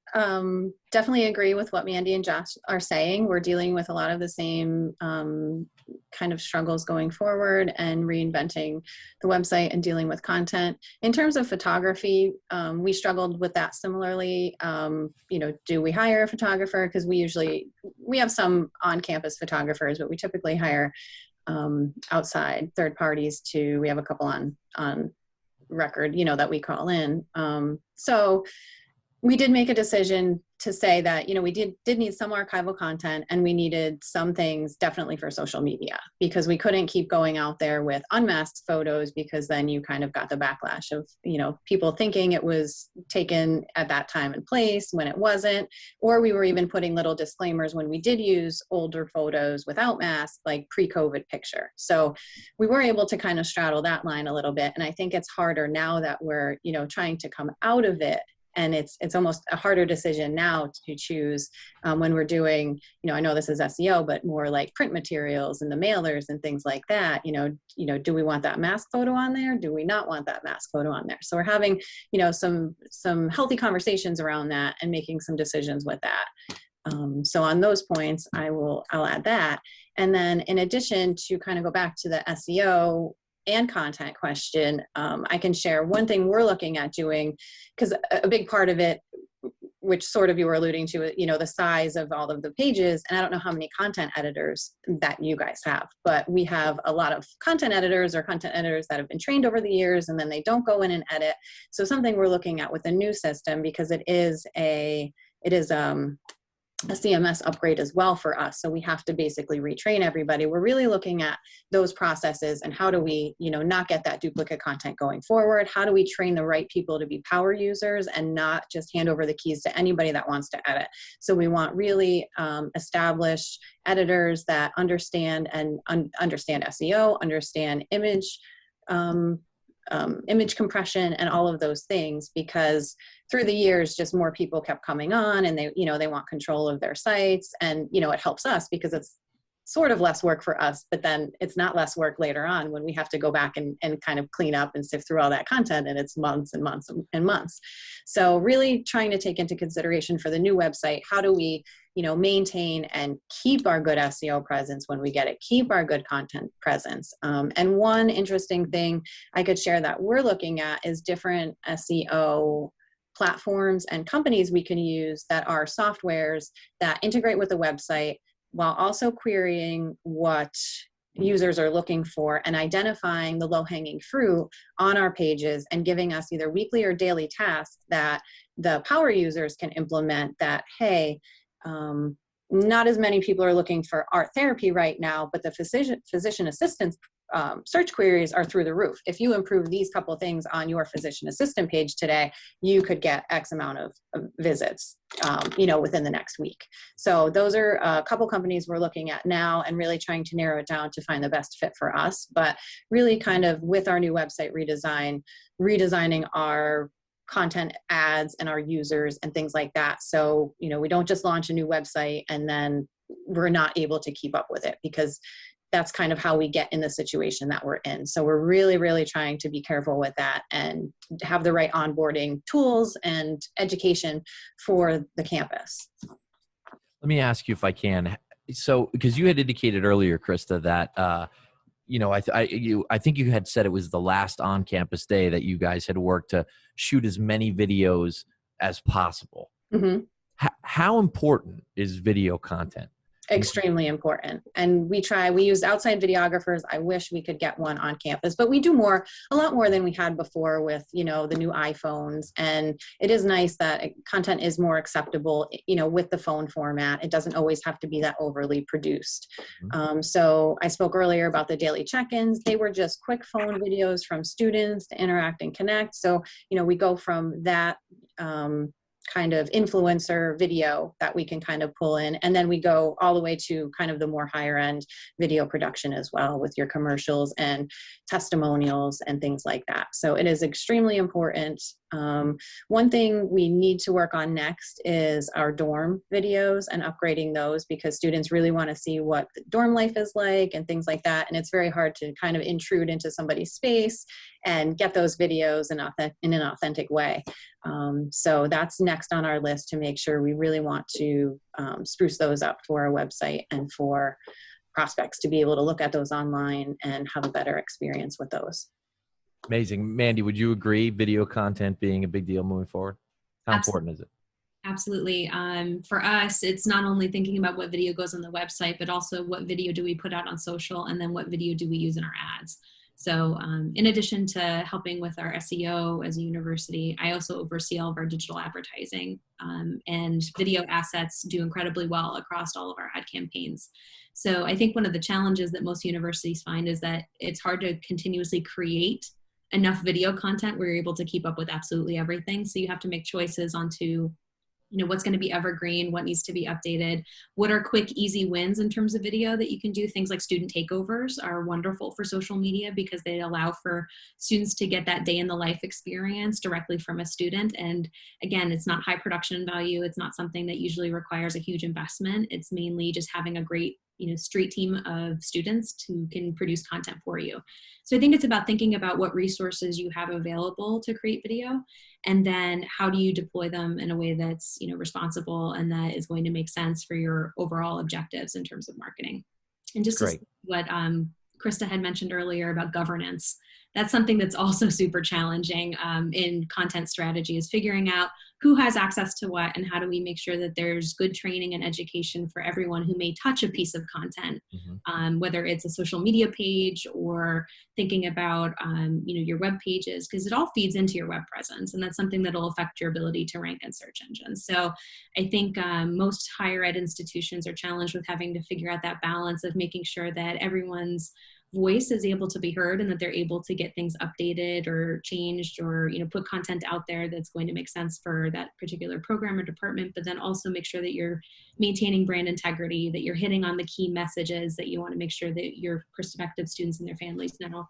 definitely agree with what Mandy and Josh are saying. We're dealing with a lot of the same kind of struggles going forward and reinventing the website and dealing with content. In terms of photography, we struggled with that similarly. You know, do we hire a photographer? Because we have some on-campus photographers, but we typically hire outside third parties we have a couple on record, you know, that we call in. So we did make a decision to say that, you know, we did need some archival content, and we needed some things definitely for social media, because we couldn't keep going out there with unmasked photos, because then you kind of got the backlash of, you know, people thinking it was taken at that time and place when it wasn't, or we were even putting little disclaimers when we did use older photos without masks, like pre-COVID picture. So we were able to kind of straddle that line a little bit. And I think it's harder now that we're, you know, trying to come out of it. And it's almost a harder decision now to choose when we're doing, you know, I know this is SEO, but more like print materials and the mailers and things like that. You know, do we want that mask photo on there? Do we not want that mask photo on there? So we're having, you know, some healthy conversations around that and making some decisions with that. So on those points, I'll add that. And then in addition, to kind of go back to the SEO and content question, I can share one thing we're looking at doing, because a big part of it, which sort of you were alluding to, the size of all of the pages. And I don't know how many content editors that you guys have, but we have a lot of content editors that have been trained over the years, and then they don't go in and edit. So something we're looking at with the new system, because it is a CMS upgrade as well for us. So we have to basically retrain everybody. We're really looking at those processes and how do we, not get that duplicate content going forward? How do we train the right people to be power users and not just hand over the keys to anybody that wants to edit? So we want really established editors that understand SEO, understand image compression and all of those things, because through the years, just more people kept coming on, and they want control of their sites, and it helps us because it's sort of less work for us, but then it's not less work later on when we have to go back and kind of clean up and sift through all that content, and it's months and months and months. So really trying to take into consideration for the new website, how do we maintain and keep our good SEO presence when we get it, keep our good content presence. And one interesting thing I could share that we're looking at is different SEO platforms and companies we can use that are softwares that integrate with the website while also querying what users are looking for and identifying the low-hanging fruit on our pages and giving us either weekly or daily tasks that the power users can implement that, hey, not as many people are looking for art therapy right now, but the physician assistants search queries are through the roof. If you improve these couple of things on your physician assistant page today, you could get X amount of visits, within the next week. So those are a couple companies we're looking at now and really trying to narrow it down to find the best fit for us. But really kind of with our new website redesigning our content ads and our users and things like that. So, we don't just launch a new website and then we're not able to keep up with it, because that's kind of how we get in the situation that we're in. So we're really, really trying to be careful with that and have the right onboarding tools and education for the campus. Let me ask you if I can. So, because you had indicated earlier, Christa, that, I think you had said it was the last on-campus day that you guys had worked to shoot as many videos as possible. Mm-hmm. How important is video content? Extremely important. And we use outside videographers. I wish we could get one on campus, but we do a lot more than we had before with, the new iPhones. And it is nice that content is more acceptable, with the phone format. It doesn't always have to be that overly produced. Mm-hmm. So I spoke earlier about the daily check-ins. They were just quick phone videos from students to interact and connect. So, we go from that, kind of influencer video that we can kind of pull in. And then we go all the way to kind of the more higher end video production as well, with your commercials and testimonials and things like that. So it is extremely important. One thing we need to work on next is our dorm videos and upgrading those, because students really want to see what the dorm life is like and things like that. And it's very hard to kind of intrude into somebody's space and get those videos in an authentic way. So that's next on our list to make sure we really want to spruce those up for our website and for prospects to be able to look at those online and have a better experience with those. Amazing. Mandy, would you agree video content being a big deal moving forward? How important is it? Absolutely. For us, it's not only thinking about what video goes on the website, but also what video do we put out on social, and then what video do we use in our ads. So in addition to helping with our SEO as a university, I also oversee all of our digital advertising, and video assets do incredibly well across all of our ad campaigns. So I think one of the challenges that most universities find is that it's hard to continuously create enough video content where you're able to keep up with absolutely everything. So you have to make choices onto, what's going to be evergreen, what needs to be updated, what are quick, easy wins in terms of video that you can do. Things like student takeovers are wonderful for social media because they allow for students to get that day in the life experience directly from a student. And again, it's not high production value. It's not something that usually requires a huge investment. It's mainly just having a great street team of students who can produce content for you. So I think it's about thinking about what resources you have available to create video, and then how do you deploy them in a way that's, responsible and that is going to make sense for your overall objectives in terms of marketing. And just what Christa had mentioned earlier about governance, that's something that's also super challenging in content strategy, is figuring out who has access to what and how do we make sure that there's good training and education for everyone who may touch a piece of content, whether it's a social media page or thinking about your web pages, because it all feeds into your web presence, and that's something that'll affect your ability to rank in search engines. So I think most higher ed institutions are challenged with having to figure out that balance of making sure that everyone's voice is able to be heard and that they're able to get things updated or changed or put content out there that's going to make sense for that particular program or department, but then also make sure that you're maintaining brand integrity, that you're hitting on the key messages that you want to make sure that your prospective students and their families know,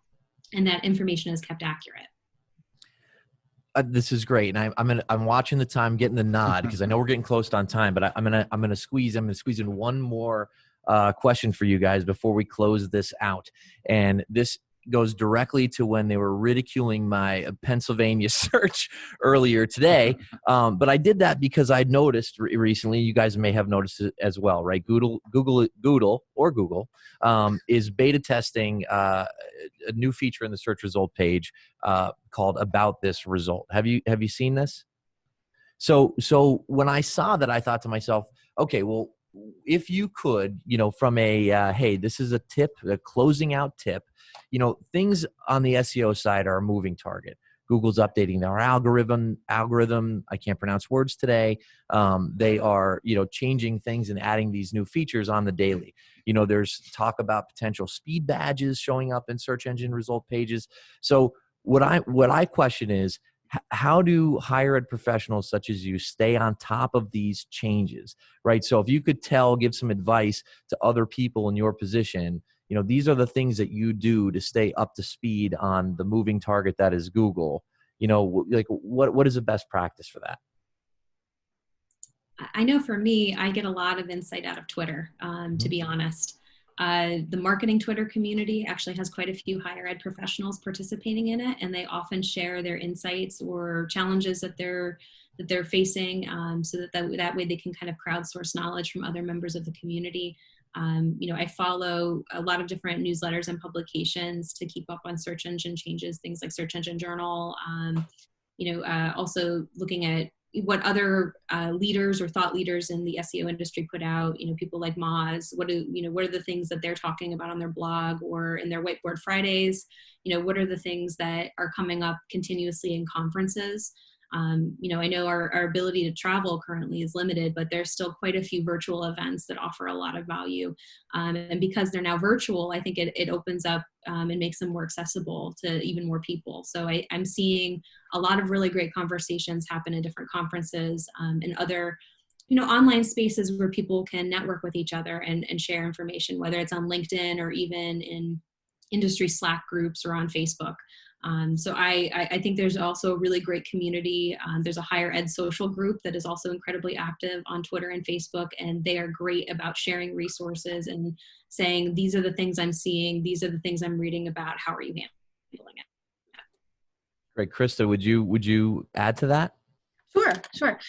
and that information is kept accurate. This is great, and I'm watching the time, getting the nod, because I know we're getting close on time. But I'm gonna squeeze in one more question for you guys before we close this out, and this goes directly to when they were ridiculing my Pennsylvania search earlier today. But I did that because I noticed recently, you guys may have noticed it as well, right? Google is beta testing a new feature in the search result page called About This Result. Have you seen this? So when I saw that, I thought to myself, okay, well, if you could, from a, hey, this is a tip, a closing out tip, things on the SEO side are a moving target. Google's updating their algorithm. I can't pronounce words today. They are, changing things and adding these new features on the daily. There's talk about potential speed badges showing up in search engine result pages. So what I question is, how do higher ed professionals such as you stay on top of these changes, right? So if you could give some advice to other people in your position, these are the things that you do to stay up to speed on the moving target that is Google. What is the best practice for that? I know for me, I get a lot of insight out of Twitter, to be honest. The marketing Twitter community actually has quite a few higher ed professionals participating in it, and they often share their insights or challenges that they're facing, so that way they can kind of crowdsource knowledge from other members of the community. I follow a lot of different newsletters and publications to keep up on search engine changes, things like Search Engine Journal, also looking at what other leaders or thought leaders in the SEO industry put out, people like Moz, what are the things that they're talking about on their blog or in their Whiteboard Fridays? What are the things that are coming up continuously in conferences? I know our ability to travel currently is limited, but there's still quite a few virtual events that offer a lot of value. And because they're now virtual, I think it opens up and makes them more accessible to even more people. So I'm seeing a lot of really great conversations happen in different conferences and other online spaces where people can network with each other and share information, whether it's on LinkedIn or even in industry Slack groups or on Facebook. So I think there's also a really great community. There's a higher ed social group that is also incredibly active on Twitter and Facebook, and they are great about sharing resources and saying, these are the things I'm seeing, these are the things I'm reading about, how are you handling it? Great. Christa, would you add to that? Sure.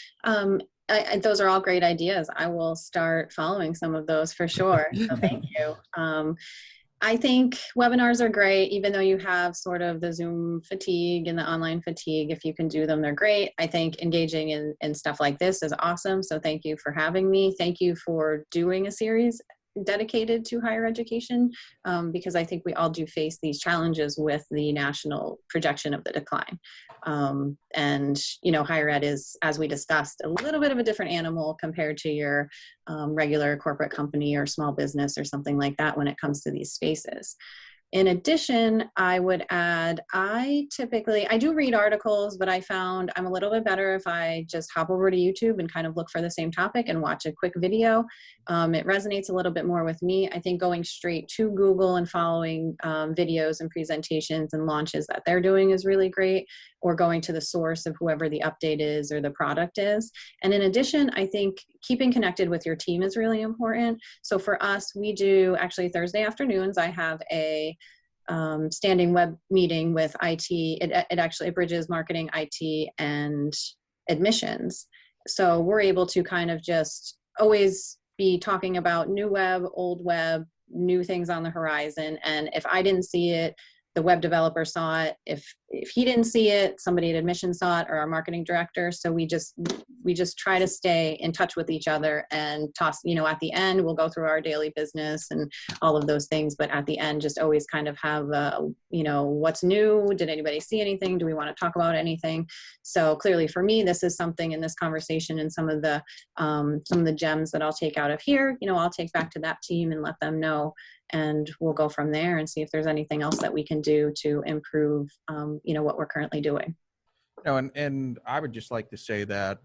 Those are all great ideas. I will start following some of those for sure. So thank you. I think webinars are great, even though you have sort of the Zoom fatigue and the online fatigue. If you can do them, they're great. I think engaging in stuff like this is awesome. So thank you for having me. Thank you for doing a series dedicated to higher education, because I think we all do face these challenges with the national projection of the decline. And, higher ed is, as we discussed, a little bit of a different animal compared to your regular corporate company or small business or something like that when it comes to these spaces. In addition, I would add, I do read articles, but I found I'm a little bit better if I just hop over to YouTube and kind of look for the same topic and watch a quick video. It resonates a little bit more with me. I think going straight to Google and following videos and presentations and launches that they're doing is really great, or going to the source of whoever the update is or the product is. And in addition, I think keeping connected with your team is really important. So for us, we do actually Thursday afternoons, I have a standing web meeting with IT. It bridges marketing, IT, and admissions. So we're able to kind of just always be talking about new web, old web, new things on the horizon. And if I didn't see it the web developer saw it. If he didn't see it, somebody at admission saw it, or our marketing director. So we just try to stay in touch with each other and toss, at the end, we'll go through our daily business and all of those things. But at the end, just always kind of have, what's new? Did anybody see anything? Do we want to talk about anything? So clearly for me, this is something in this conversation and some of the gems that I'll take out of here, I'll take back to that team and let them know. And we'll go from there and see if there's anything else that we can do to improve, what we're currently doing. And I would just like to say that,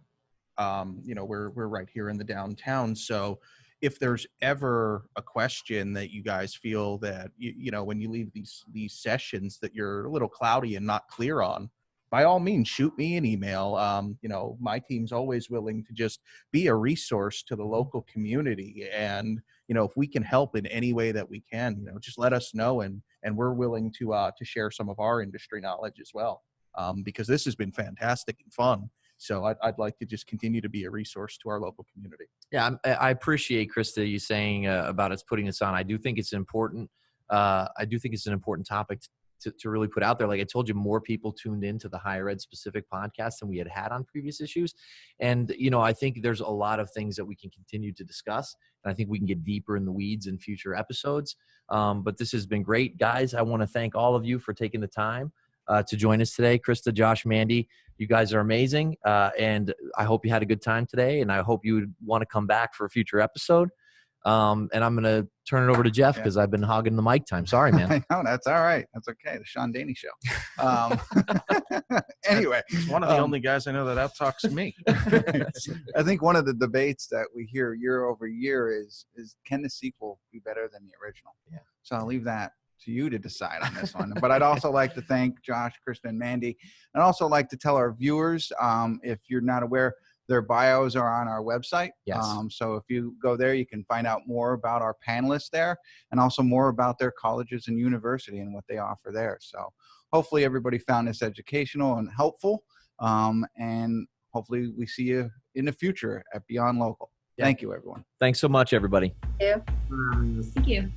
we're right here in the downtown. So if there's ever a question that you guys feel that, when you leave these sessions that you're a little cloudy and not clear on, by all means, shoot me an email. My team's always willing to just be a resource to the local community. And, if we can help in any way that we can, just let us know. And we're willing to share some of our industry knowledge as well, because this has been fantastic and fun. So I'd like to just continue to be a resource to our local community. Yeah, I appreciate, Christa, you saying about us putting this on. I do think it's important. I do think it's an important topic to really put out there. Like I told you, more people tuned into the higher ed specific podcast than we had on previous issues. And, I think there's a lot of things that we can continue to discuss. And I think we can get deeper in the weeds in future episodes. But this has been great, guys. I want to thank all of you for taking the time to join us today. Christa, Josh, Mandy, you guys are amazing. And I hope you had a good time today. And I hope you would want to come back for a future episode. And I'm going to turn it over to Jeff because I've been hogging the mic time. Sorry, man. No, that's all right. That's okay. The Shaun Daney Show. Anyway. He's one of the only guys I know that out-talks me. I think one of the debates that we hear year over year is can the sequel be better than the original? Yeah. So I'll leave that to you to decide on this one. But I'd also like to thank Josh, Christa, and Mandy. I'd also like to tell our viewers, if you're not aware, their bios are on our website. Yes. So if you go there, you can find out more about our panelists there and also more about their colleges and university and what they offer there. So hopefully everybody found this educational and helpful. And hopefully we see you in the future at Beyond Local. Yeah. Thank you, everyone. Thanks so much, everybody. Thank you. Thank you.